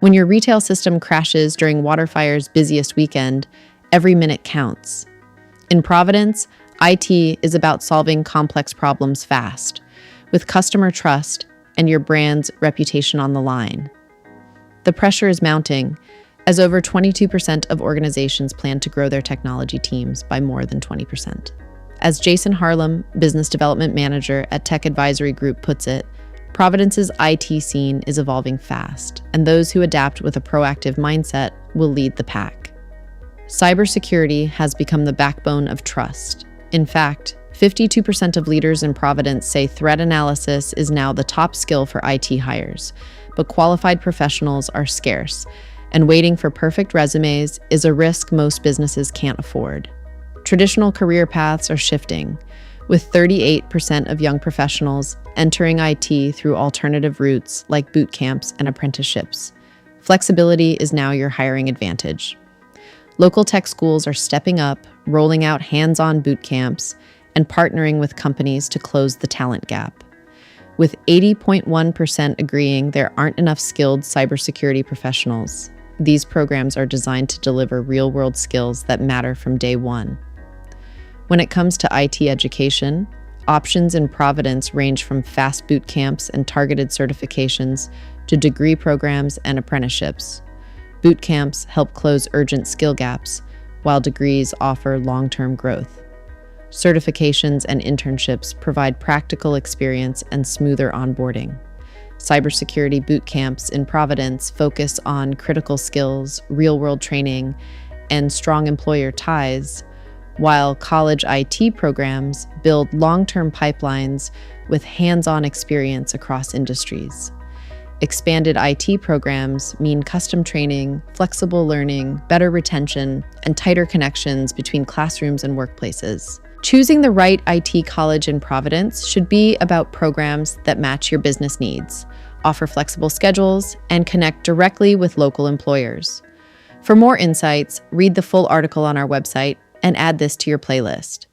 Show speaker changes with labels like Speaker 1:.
Speaker 1: When your retail system crashes during Waterfire's busiest weekend, every minute counts. In Providence, IT is about solving complex problems fast, with customer trust and your brand's reputation on the line. The pressure is mounting, as over 22% of organizations plan to grow their technology teams by more than 20%. As Jason Harlem, Business Development Manager at Tech Advisory Group, puts it, Providence's IT scene is evolving fast, and those who adapt with a proactive mindset will lead the pack. Cybersecurity has become the backbone of trust. In fact, 52% of leaders in Providence say threat analysis is now the top skill for IT hires, but qualified professionals are scarce, and waiting for perfect resumes is a risk most businesses can't afford. Traditional career paths are shifting, with 38% of young professionals entering IT through alternative routes like bootcamps and apprenticeships. Flexibility is now your hiring advantage. Local tech schools are stepping up, rolling out hands-on bootcamps, and partnering with companies to close the talent gap. With 80.1% agreeing there aren't enough skilled cybersecurity professionals, these programs are designed to deliver real-world skills that matter from day one. When it comes to IT education, options in Providence range from fast boot camps and targeted certifications to degree programs and apprenticeships. Boot camps help close urgent skill gaps, while degrees offer long-term growth. Certifications and internships provide practical experience and smoother onboarding. Cybersecurity boot camps in Providence focus on critical skills, real-world training, and strong employer ties, while college IT programs build long-term pipelines with hands-on experience across industries. Expanded IT programs mean custom training, flexible learning, better retention, and tighter connections between classrooms and workplaces. Choosing the right IT college in Providence should be about programs that match your business needs, offer flexible schedules, and connect directly with local employers. For more insights, read the full article on our website and add this to your playlist.